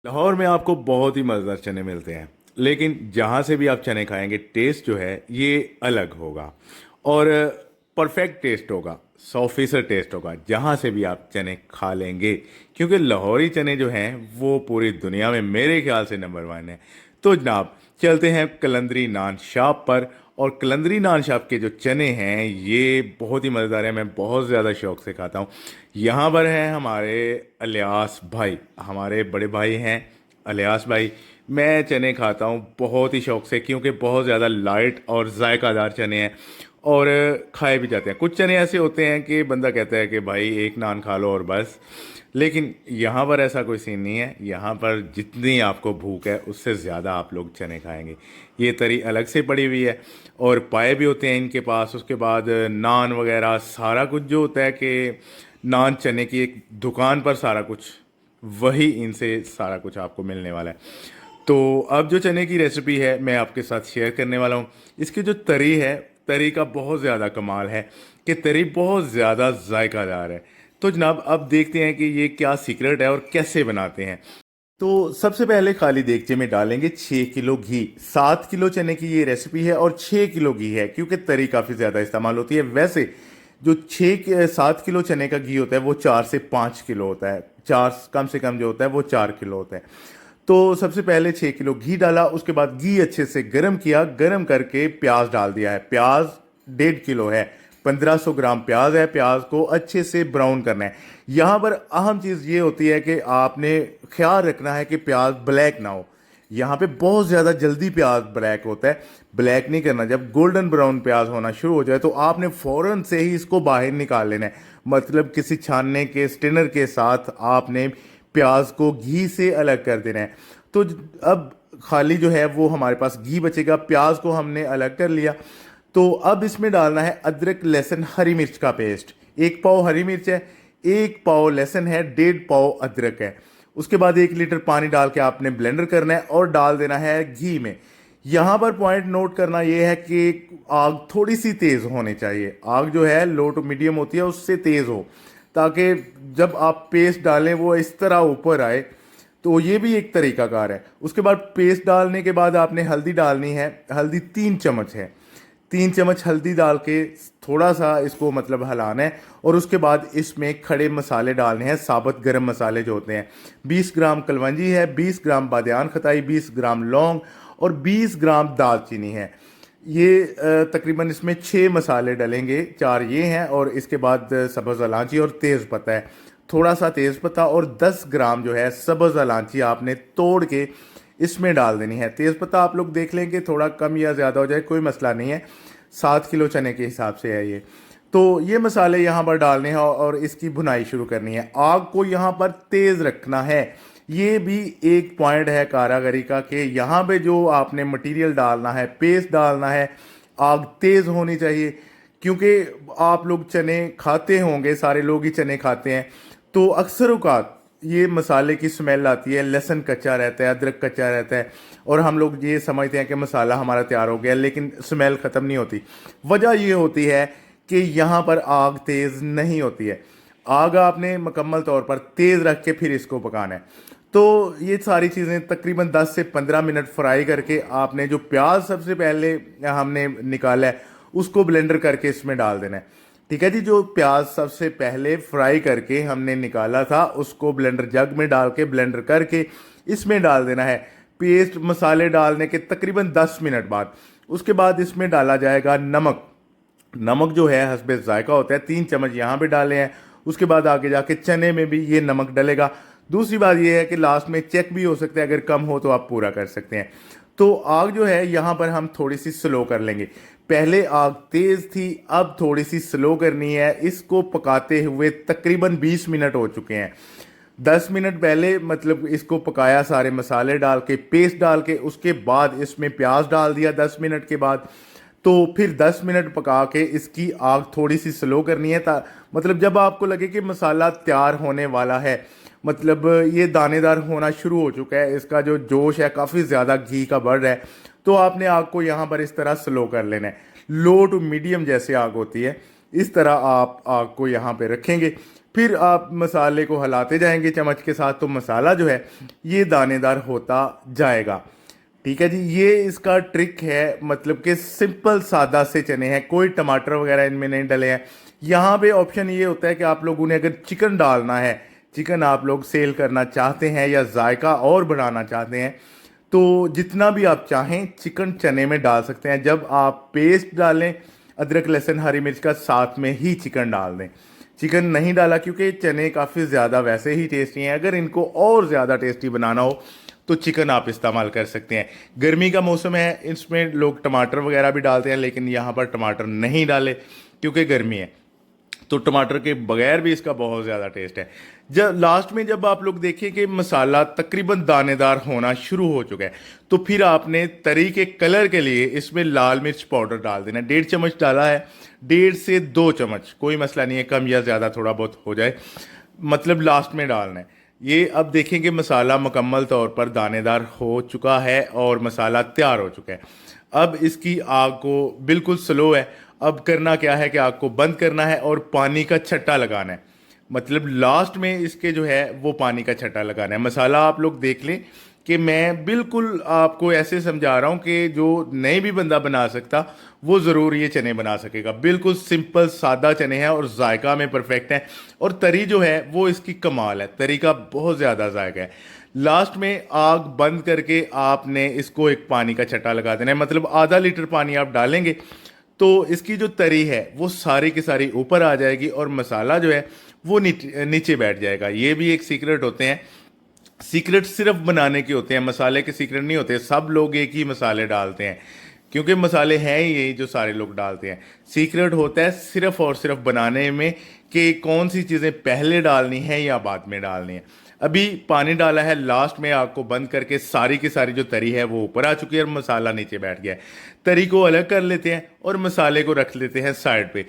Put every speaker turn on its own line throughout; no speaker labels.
लाहौर में आपको बहुत ही मज़ेदार चने मिलते हैं। लेकिन जहाँ से भी आप चने खाएंगे टेस्ट जो है ये अलग होगा। और परफेक्ट टेस्ट होगा। 100% टेस्ट होगा जहाँ से भी आप चने खा लेंगे। क्योंकि लाहौरी चने जो हैं वो पूरी दुनिया में मेरे ख्याल से नंबर 1 है। तो जनाब चलते हैं कलंदरी नान शाप पर। और कलंदरी नान शाप के जो चने हैं ये बहुत ही मज़ेदार है, मैं बहुत ज़्यादा शौक से खाता हूँ। यहाँ पर हैं हमारे अलियास भाई, हमारे बड़े भाई हैं अलियास भाई। मैं चने खाता हूँ बहुत ही शौक से क्योंकि बहुत ज़्यादा लाइट और जायकादार चने हैं। और खाए भी जाते हैं। कुछ चने ऐसे होते हैं कि बंदा कहता है कि भाई एक नान खा लो और बस। लेकिन यहाँ पर ऐसा कोई सीन नहीं है। यहाँ पर जितनी आपको भूख है उससे ज़्यादा आप लोग चने खाएंगे। ये तरी अलग से पड़ी हुई है और पाए भी होते हैं इनके पास। उसके बाद नान वगैरह सारा कुछ जो होता है कि नान चने की एक दुकान पर सारा कुछ वही इनसे सारा कुछ आपको मिलने वाला है। तो अब जो चने की रेसिपी है मैं आपके साथ शेयर करने वाला हूँ। इसकी जो तरी है, तरी का बहुत ज़्यादा कमाल है कि तरी बहुत ज़्यादा जायकादार है। तो जनाब अब देखते हैं कि ये क्या सीक्रेट है और कैसे बनाते हैं। तो सबसे पहले खाली देगचे में डालेंगे 6 किलो घी। 7 किलो चने की ये रेसिपी है और 6 किलो घी है क्योंकि तरी काफ़ी ज़्यादा इस्तेमाल होती है। वैसे जो 7 किलो चने का घी होता है वो 4 से 5 किलो होता है। चार कम से कम जो होता है वो 4 किलो होता है। तो सबसे पहले 6 किलो घी डाला, उसके बाद घी अच्छे से गर्म किया, गर्म करके प्याज डाल दिया है। प्याज 1.5 किलो है, 1500 ग्राम प्याज है। प्याज को अच्छे से ब्राउन करना है। यहाँ पर अहम चीज़ ये होती है कि आपने ख्याल रखना है कि प्याज ब्लैक ना हो। यहाँ पे बहुत ज़्यादा जल्दी प्याज ब्लैक होता है। ब्लैक नहीं करना। जब गोल्डन ब्राउन प्याज होना शुरू हो जाए तो आपने फ़ौरन से ही इसको बाहर निकाल लेना है। मतलब किसी छानने के स्टेनर के साथ आपने प्याज को घी से अलग कर देना है। तो अब खाली जो है वो हमारे पास घी बचेगा। प्याज को हमने अलग कर लिया। तो अब इसमें डालना है अदरक लहसुन हरी मिर्च का पेस्ट। 1 पाव हरी मिर्च है, 1 पाव लहसुन है, 1.5 पाव अदरक है। उसके बाद 1 लीटर पानी डाल के आपने ब्लेंडर करना है और डाल देना है घी में। यहाँ पर पॉइंट नोट करना ये है कि आग थोड़ी सी तेज़ होनी चाहिए। आग जो है लो टू मीडियम होती है उससे तेज़ हो, ताकि जब आप पेस्ट डालें वो इस तरह ऊपर आए। तो ये भी एक तरीकाकार है। उसके बाद पेस्ट डालने के बाद आपने हल्दी डालनी है। हल्दी 3 चम्मच है। 3 चम्मच हल्दी डाल के थोड़ा सा इसको मतलब हलाना है। और उसके बाद इसमें खड़े मसाले डालने हैं, साबुत गरम मसाले जो होते हैं। 20 ग्राम कलवंजी है, 20 ग्राम बादियान खताई, 20 ग्राम लौंग और 20 ग्राम दालचीनी है। ये तकरीबन इसमें 6 मसाले डलेंगे। 4 ये हैं और इसके बाद सब्ज़ इलायची और तेज़ पत्ता है। थोड़ा सा तेज़ पत्ता और 10 ग्राम जो है सब्ज़ इलायची आपने तोड़ के इसमें डाल देनी है। तेज़ पत्ता आप लोग देख लेंगे थोड़ा कम या ज़्यादा हो जाए, कोई मसला नहीं है। 7 किलो चने के हिसाब से है ये। तो ये मसाले यहाँ पर डालने हैं और इसकी भुनाई शुरू करनी है। आग को यहाँ पर तेज़ रखना है। ये भी एक पॉइंट है कारागरी का कि यहाँ पे जो आपने मटेरियल डालना है, पेस्ट डालना है, आग तेज़ होनी चाहिए। क्योंकि आप लोग चने खाते होंगे, सारे लोग ही चने खाते हैं। तो अक्सर औकात ये मसाले की स्मेल आती है, लहसुन कच्चा रहता है, अदरक कच्चा रहता है और हम लोग ये समझते हैं कि मसाला हमारा तैयार हो गया, लेकिन स्मेल ख़त्म नहीं होती। वजह ये होती है कि यहाँ पर आग तेज़ नहीं होती है। आग आपने मुकम्मल तौर पर तेज़ रख के फिर इसको पकाना है। तो ये सारी चीज़ें तकरीबन 10 से 15 मिनट फ्राई करके आपने जो प्याज सबसे पहले हमने निकाला है उसको ब्लेंडर करके इसमें डाल देना है। ठीक है जी। जो प्याज सबसे पहले फ्राई करके हमने निकाला था उसको ब्लेंडर जग में डाल के ब्लेंडर करके इसमें डाल देना है। पेस्ट मसाले डालने के तकरीबन 10 मिनट बाद उसके बाद इसमें डाला जाएगा नमक। नमक जो है हस्बे जायका होता है, 3 चम्मच यहाँ पे डाले हैं। उसके बाद आगे जाके चने में भी ये नमक डलेगा। दूसरी बात ये है कि लास्ट में चेक भी हो सकता है, अगर कम हो तो आप पूरा कर सकते हैं। तो आग जो है यहाँ पर हम थोड़ी सी स्लो कर लेंगे। पहले आग तेज़ थी, अब थोड़ी सी स्लो करनी है। इसको पकाते हुए तकरीबन 20 मिनट हो चुके हैं। 10 मिनट पहले मतलब इसको पकाया, सारे मसाले डाल के पेस्ट डाल के, उसके बाद इसमें प्याज डाल दिया 10 मिनट के बाद। तो फिर 10 मिनट पका के इसकी आग थोड़ी सी स्लो करनी है। मतलब जब आपको लगे कि मसाला तैयार होने वाला है, मतलब ये दानेदार होना शुरू हो चुका है, इसका जो जोश है काफ़ी ज़्यादा घी का बढ़ रहा है, तो आपने आग को यहाँ पर इस तरह स्लो कर लेना है। लो टू मीडियम जैसे आग होती है इस तरह आप आग को यहाँ पे रखेंगे। फिर आप मसाले को हिलाते जाएंगे चम्मच के साथ, तो मसाला जो है ये दानेदार होता जाएगा। ठीक है जी, ये इसका ट्रिक है। मतलब कि सिंपल सादा से चने हैं, कोई टमाटर वगैरह इनमें नहीं डले हैं। यहाँ पे ऑप्शन ये होता है कि आप लोगों ने अगर चिकन डालना है, चिकन आप लोग सेल करना चाहते हैं या जायका और बढ़ाना चाहते हैं, तो जितना भी आप चाहें चिकन चने में डाल सकते हैं। जब आप पेस्ट डालें अदरक लहसुन हरी मिर्च का, साथ में ही चिकन डाल दें। चिकन नहीं डाला क्योंकि चने काफ़ी ज़्यादा वैसे ही टेस्टी हैं, अगर इनको और ज़्यादा टेस्टी बनाना हो तो चिकन आप इस्तेमाल कर सकते हैं। गर्मी का मौसम है, इसमें लोग टमाटर वगैरह भी डालते हैं, लेकिन यहाँ पर टमाटर नहीं डाले क्योंकि गर्मी है, तो टमाटर के बगैर भी इसका बहुत ज़्यादा टेस्ट है। जब लास्ट में जब आप लोग देखिए कि मसाला तकरीबन दानेदार होना शुरू हो चुका है, तो फिर आपने तरी के कलर के लिए इसमें लाल मिर्च पाउडर डाल देना। 1.5 चम्मच डाला है, 1.5 से 2 चम्मच, कोई मसला नहीं है, कम या ज़्यादा थोड़ा बहुत हो जाए, मतलब लास्ट में डालना है ये। अब देखेंगे मसाला मुकम्मल तौर पर दानेदार हो चुका है और मसाला तैयार हो चुका है। अब इसकी आग को बिल्कुल स्लो है। अब करना क्या है कि आग को बंद करना है और पानी का छट्टा लगाना है। मतलब लास्ट में इसके जो है वो पानी का छट्टा लगाना है। मसाला आप लोग देख लें कि मैं बिल्कुल आपको ऐसे समझा रहा हूँ कि जो नहीं भी बंदा बना सकता वो ज़रूर ये चने बना सकेगा। बिल्कुल सिंपल सादा चने हैं और जायका में परफेक्ट हैं, और तरी जो है वो इसकी कमाल है, तरी का बहुत ज़्यादा जायका है। लास्ट में आग बंद करके आपने इसको एक पानी का छट्टा लगा देना है, मतलब आधा लीटर पानी आप डालेंगे तो इसकी जो तरी है वो सारी की सारी ऊपर आ जाएगी और मसाला जो है वो नीचे बैठ जाएगा। ये भी एक सीक्रेट होते हैं, सीक्रेट सिर्फ बनाने के होते हैं, मसाले के सीक्रेट नहीं होते। सब लोग एक ही मसाले डालते हैं क्योंकि मसाले हैं ही यही जो सारे लोग डालते हैं। सीक्रेट होता है सिर्फ और सिर्फ बनाने में कि कौन सी चीज़ें पहले डालनी है या बाद में डालनी है। अभी पानी डाला है, लास्ट में आग को बंद करके सारी की सारी जो तरी है वो ऊपर आ चुकी है और मसाला नीचे बैठ गया है। तरी को अलग कर लेते हैं और मसाले को रख लेते हैं साइड पे।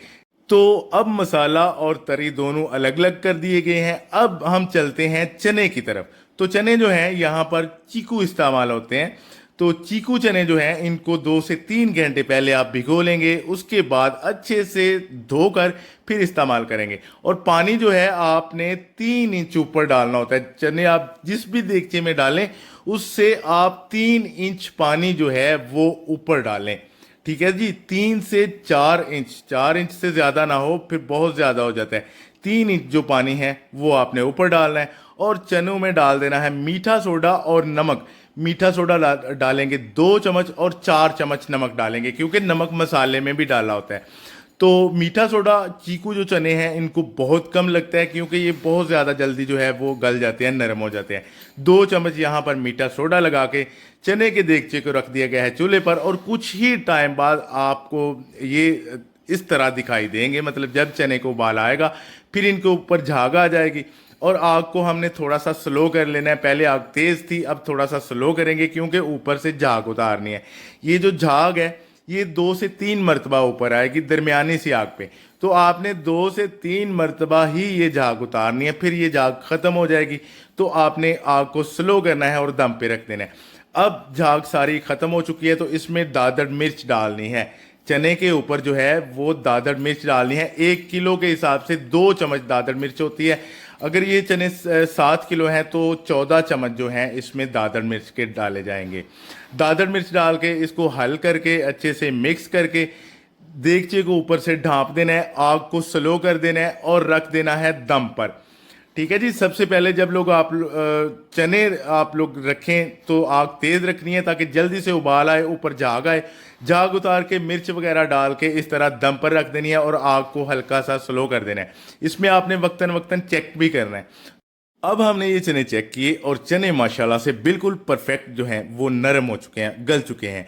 तो अब मसाला और तरी दोनों अलग अलग कर दिए गए हैं। अब हम चलते हैं चने की तरफ। तो चने जो हैं यहाँ पर चीकू इस्तेमाल होते हैं, तो चीकू चने जो हैं इनको 2 से 3 घंटे पहले आप भिगो लेंगे, उसके बाद अच्छे से धोकर फिर इस्तेमाल करेंगे। और पानी जो है आपने 3 इंच ऊपर डालना होता है। चने आप जिस भी देगचे में डालें उससे आप 3 इंच पानी जो है वो ऊपर डालें। ठीक है जी, 3 से 4 इंच, 4 इंच से ज़्यादा ना हो फिर बहुत ज़्यादा हो जाता है। 3 इंच जो पानी है वो आपने ऊपर डालना है और चनों में डाल देना है मीठा सोडा और नमक। मीठा सोडा डालेंगे 2 चम्मच और 4 चम्मच नमक डालेंगे क्योंकि नमक मसाले में भी डाला होता है। तो मीठा सोडा चीकू जो चने हैं इनको बहुत कम लगता है क्योंकि ये बहुत ज़्यादा जल्दी जो है वो गल जाते हैं, नरम हो जाते हैं। 2 चम्मच यहाँ पर मीठा सोडा लगा के चने के देगचे को रख दिया गया है चूल्हे पर, और कुछ ही टाइम बाद आपको ये इस तरह दिखाई देंगे। मतलब जब चने को उबाल आएगा फिर इनके ऊपर झाग आ जाएगी और आग को हमने थोड़ा सा स्लो कर लेना है। पहले आग तेज़ थी, अब थोड़ा सा स्लो करेंगे क्योंकि ऊपर से झाग उतारनी है। ये जो झाग है ये 2 से 3 मरतबा ऊपर आएगी दरमियानी सी आग पे, तो आपने 2 से 3 मरतबा ही ये झाग उतारनी है, फिर ये झाग ख़त्म हो जाएगी। तो आपने आग को स्लो करना है और दम पे रख देना है। अब झाग सारी ख़त्म हो चुकी है तो इसमें दादड़ मिर्च डालनी है। चने के ऊपर जो है वो दादड़ मिर्च डालनी है। 1 किलो के हिसाब से 2 चम्मच दादड़ मिर्च होती है। अगर ये चने 7 किलो हैं तो 14 चम्मच जो हैं इसमें दादड़ मिर्च के डाले जाएंगे। दादड़ मिर्च डाल के इसको हल करके अच्छे से मिक्स करके देगचे को ऊपर से ढांप देना है, आग को स्लो कर देना है और रख देना है दम पर। ठीक है जी, सबसे पहले जब लोग चने आप लोग रखें तो आग तेज़ रखनी है ताकि जल्दी से उबाल आए, ऊपर झाग आए। झाग उतार के मिर्च वगैरह डाल के इस तरह दम पर रख देनी है और आग को हल्का सा स्लो कर देना है। इसमें आपने वक्तन वक्तन चेक भी करना है। अब हमने ये चने चेक किए और चने माशाल्लाह से बिल्कुल परफेक्ट जो हैं वो नरम हो चुके हैं, गल चुके हैं।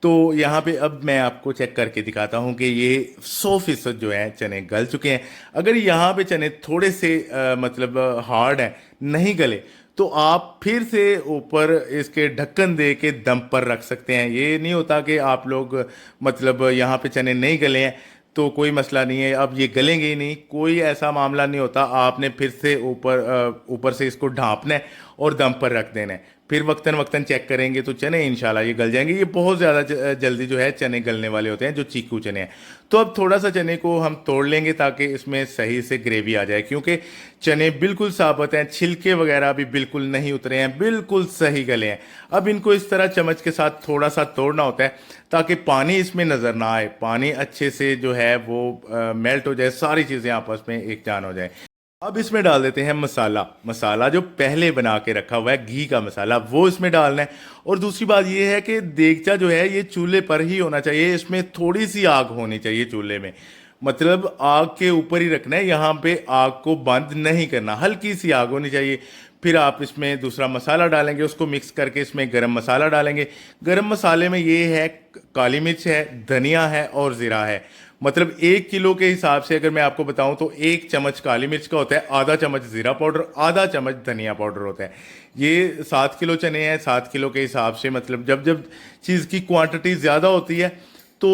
तो यहाँ पे अब मैं आपको चेक करके दिखाता हूँ कि ये 100% जो है चने गल चुके हैं। अगर यहाँ पे चने थोड़े से मतलब हार्ड हैं, नहीं गले, तो आप फिर से ऊपर इसके ढक्कन दे के दम पर रख सकते हैं। ये नहीं होता कि आप लोग मतलब यहाँ पे चने नहीं गले हैं तो कोई मसला नहीं है, अब ये गलेंगे ही नहीं, कोई ऐसा मामला नहीं होता। आपने फिर से ऊपर से इसको ढांपना है और दम पर रख देना है। फिर वक्तन वक्तन चेक करेंगे तो चने इंशाल्लाह ये गल जाएंगे। ये बहुत ज़्यादा जल्दी जो है चने गलने वाले होते हैं, जो चीकू चने हैं। तो अब थोड़ा सा चने को हम तोड़ लेंगे ताकि इसमें सही से ग्रेवी आ जाए, क्योंकि चने बिल्कुल साबुत हैं, छिलके वगैरह भी बिल्कुल नहीं उतरे हैं, बिल्कुल सही गले हैं। अब इनको इस तरह चम्मच के साथ थोड़ा सा तोड़ना होता है ताकि पानी इसमें नज़र ना आए, पानी अच्छे से जो है वो मेल्ट हो जाए, सारी चीज़ें आपस में एक जान हो जाए। अब इसमें डाल देते हैं मसाला। मसाला जो पहले बना के रखा हुआ है घी का मसाला, वो इसमें डालना है। और दूसरी बात ये है कि देगचा जो है ये चूल्हे पर ही होना चाहिए, इसमें थोड़ी सी आग होनी चाहिए चूल्हे में, मतलब आग के ऊपर ही रखना है, यहाँ पे आग को बंद नहीं करना, हल्की सी आग होनी चाहिए। फिर आप इसमें दूसरा मसाला डालेंगे, उसको मिक्स करके इसमें गरम मसाला डालेंगे। गरम मसाले में ये है काली मिर्च है, धनिया है और ज़ीरा है। मतलब 1 किलो के हिसाब से अगर मैं आपको बताऊं तो 1 चम्मच काली मिर्च का होता है, आधा चम्मच ज़ीरा पाउडर, आधा चम्मच धनिया पाउडर होता है। ये 7 किलो चने हैं, 7 किलो के हिसाब से मतलब जब जब चीज़ की क्वांटिटी ज़्यादा होती है तो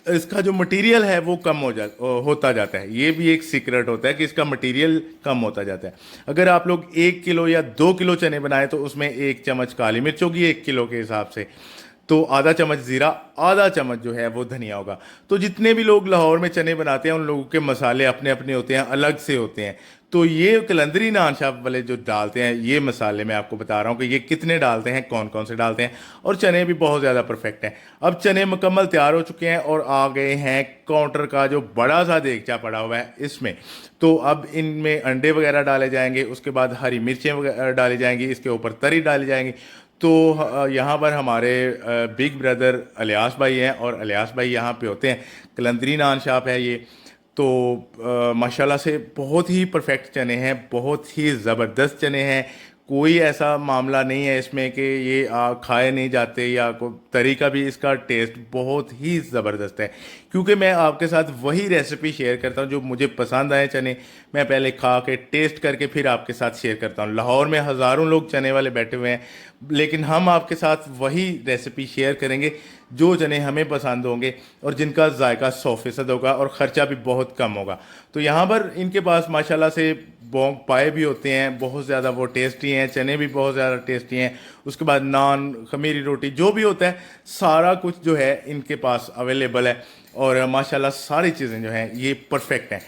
इसका जो मटेरियल है वो कम होता जाता है। ये भी एक सीक्रेट होता है कि इसका मटेरियल कम होता जाता है। अगर आप लोग 1 किलो या 2 किलो चने बनाए तो उसमें 1 चम्मच काली मिर्च होगी 1 किलो के हिसाब से, तो आधा चम्मच ज़ीरा, आधा चम्मच जो है वो धनिया होगा। तो जितने भी लोग लाहौर में चने बनाते हैं उन लोगों के मसाले अपने अपने होते हैं, अलग से होते हैं। तो ये कलंदरी नान शाह वाले जो डालते हैं ये मसाले, मैं आपको बता रहा हूँ कि ये कितने डालते हैं, कौन कौन से डालते हैं, और चने भी बहुत ज़्यादा परफेक्ट हैं। अब चने मुकम्मल तैयार हो चुके हैं और आ गए हैं काउंटर का जो बड़ा सा देगचा पड़ा हुआ है इसमें। तो अब इनमें अंडे वगैरह डाले जाएंगे, उसके बाद हरी मिर्चें वगैरह डाली जाएंगी, इसके ऊपर तरी डाली जाएंगी। तो यहाँ पर हमारे बिग ब्रदर अलियास भाई हैं और अलियास भाई यहाँ पे होते हैं, कलंदरी नान शॉप है ये। तो माशाल्लाह से बहुत ही परफेक्ट चने हैं, बहुत ही ज़बरदस्त चने हैं। कोई ऐसा मामला नहीं है इसमें कि ये खाए नहीं जाते या कोई तरीका भी, इसका टेस्ट बहुत ही ज़बरदस्त है। क्योंकि मैं आपके साथ वही रेसिपी शेयर करता हूँ जो मुझे पसंद आए चने, मैं पहले खा के टेस्ट करके फिर आपके साथ शेयर करता हूँ। लाहौर में हज़ारों लोग चने वाले बैठे हुए हैं, लेकिन हम आपके साथ वही रेसिपी शेयर करेंगे जो चने हमें पसंद होंगे और जिनका जायका 100% होगा और ख़र्चा भी बहुत कम होगा। तो यहाँ पर इनके पास माशाल्लाह से बोंग पाए भी होते हैं, बहुत ज़्यादा वो टेस्टी हैं, चने भी बहुत ज़्यादा टेस्टी हैं। उसके बाद नान, खमीरी रोटी, जो भी होता है सारा कुछ जो है इनके पास अवेलेबल है। और माशाल्लाह सारी चीज़ें जो हैं ये परफेक्ट हैं।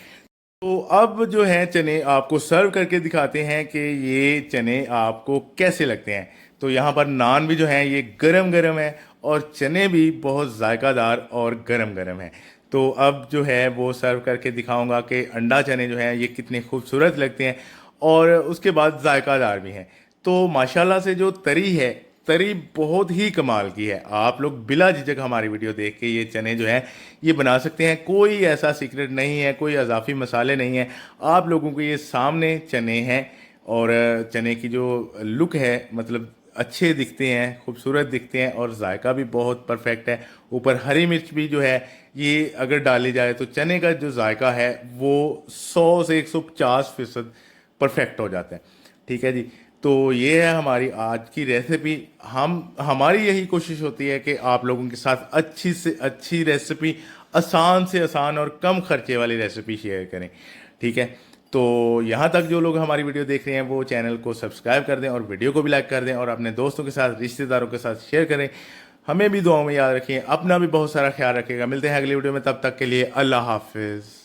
तो अब जो है चने आपको सर्व करके दिखाते हैं कि ये चने आपको कैसे लगते हैं। तो यहाँ पर नान भी जो है ये गरम गरम है और चने भी बहुत जायकादार और गरम गरम है। तो अब जो है वो सर्व करके दिखाऊंगा कि अंडा चने जो हैं ये कितने खूबसूरत लगते हैं और उसके बाद जायकादार भी हैं। तो माशाल्लाह से जो तरी है, तरी बहुत ही कमाल की है। आप लोग बिला झिझक हमारी वीडियो देख के ये चने जो हैं ये बना सकते हैं, कोई ऐसा सीक्रेट नहीं है, कोई अजाफी मसाले नहीं हैं। आप लोगों को ये सामने चने हैं और चने की जो लुक है मतलब अच्छे दिखते हैं, खूबसूरत दिखते हैं और जायका भी बहुत परफेक्ट है। ऊपर हरी मिर्च भी जो है ये अगर डाली जाए तो चने का जो जायका है वो 100 से 150% परफेक्ट हो जाता है। ठीक है जी। तो ये है हमारी आज की रेसिपी। हमारी यही कोशिश होती है कि आप लोगों के साथ अच्छी से अच्छी रेसिपी, आसान से आसान और कम खर्चे वाली रेसिपी शेयर करें। ठीक है। तो यहाँ तक जो लोग हमारी वीडियो देख रहे हैं वो चैनल को सब्सक्राइब कर दें और वीडियो को भी लाइक कर दें और अपने दोस्तों के साथ, रिश्तेदारों के साथ शेयर करें। हमें भी दुआओं में याद रखें, अपना भी बहुत सारा ख्याल रखेगा। मिलते हैं अगली वीडियो में, तब तक के लिए अल्लाह हाफिज़।